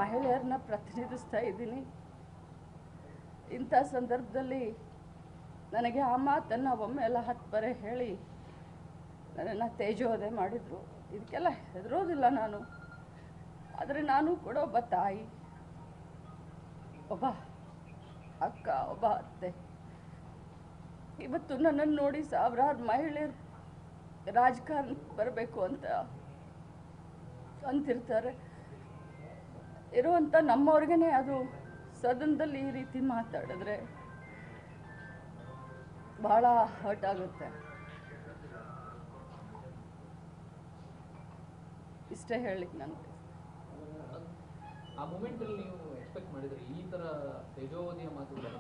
ಮಹಿಳೆಯರನ್ನ ಪ್ರತಿನಿಧಿಸ್ತಾ ಇದ್ದೀನಿ. ಇಂಥ ಸಂದರ್ಭದಲ್ಲಿ ನನಗೆ ಆ ಮಾತನ್ನು ಒಮ್ಮೆ ಎಲ್ಲ 10 ಬರೆ ಹೇಳಿ ನನ್ನನ್ನು ತೇಜೋವಧೆ ಮಾಡಿದರು. ಇದಕ್ಕೆಲ್ಲ ಹೆದರೋದಿಲ್ಲ ನಾನು. ಆದರೆ ನಾನು ಕೂಡ ಒಬ್ಬ ತಾಯಿ, ಒಬ್ಬ ಅಕ್ಕ, ಒಬ್ಬ ಅತ್ತೆ. ಇವತ್ತು ನನ್ನನ್ನು ನೋಡಿ ಸಾವಿರಾರು ಮಹಿಳೆಯರು ರಾಜಕಾರಣಕ್ಕೆ ಬರಬೇಕು ಅಂತಿರ್ತಾರೆ. ಇರುವಂಥ ನಮ್ಮವ್ರಿಗೇ ಅದು ಸದನದಲ್ಲಿ ಈ ರೀತಿ ಮಾತಾಡಿದ್ರೆ ಭಾಳ ಹರ್ಟ್ ಆಗುತ್ತೆ. ಇಷ್ಟೇ ಹೇಳಲಿಕ್ಕೆ ನನಗೆ. ಆ ಮೂಮೆಂಟಲ್ಲಿ ನೀವು ಎಕ್ಸ್ಪೆಕ್ಟ್ ಮಾಡಿದ್ರೆ ಈ ಥರ ತೇಜೋವಧಿಯ ಮಾತುಗಳು?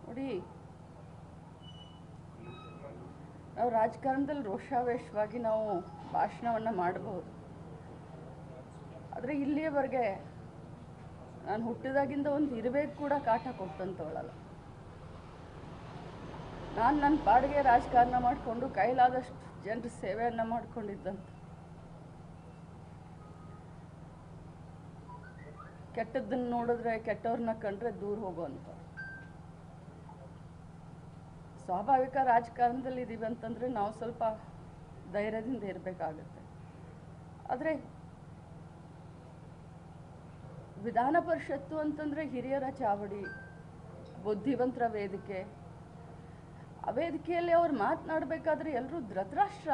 ನೋಡಿ, ನಾವು ರಾಜಕಾರಣದಲ್ಲಿ ರೋಷಾವೇಶವಾಗಿ ನಾವು ಭಾಷಣವನ್ನು ಮಾಡಬಹುದು. ಆದರೆ ಇಲ್ಲಿಯವರೆಗೆ ನಾನು ಹುಟ್ಟಿದಾಗಿಂದ ಒಂದು ಇರಬೇಕು ಕೂಡ ಕಾಟ ಕೊಟ್ಟಂತವಳಲ್ಲ. ನಾನು ನನ್ನ ಪಾಡಿಗೆ ರಾಜಕಾರಣ ಮಾಡಿಕೊಂಡು ಕೈಲಾದಷ್ಟು ಜನರ ಸೇವೆಯನ್ನು ಮಾಡಿಕೊಂಡಿದ್ದಂತ. ಕೆಟ್ಟದ್ದನ್ನು ನೋಡಿದ್ರೆ, ಕೆಟ್ಟವ್ರನ್ನ ಕಂಡ್ರೆ ದೂರ ಹೋಗುವಂಥ ಸ್ವಾಭಾವಿಕ ರಾಜಕಾರಣದಲ್ಲಿ ಇದ್ದೀವಿ ಅಂತಂದರೆ ನಾವು ಸ್ವಲ್ಪ ಧೈರ್ಯದಿಂದ ಇರಬೇಕಾಗತ್ತೆ. ಆದರೆ ವಿಧಾನ ಪರಿಷತ್ತು ಅಂತಂದರೆ ಹಿರಿಯರ ಚಾವಡಿ, ಬುದ್ಧಿವಂತರ ವೇದಿಕೆ. ಆ ವೇದಿಕೆಯಲ್ಲಿ ಅವ್ರು ಮಾತನಾಡಬೇಕಾದ್ರೆ ಎಲ್ಲರೂ ಧೃತರಾಷ್ಟ್ರ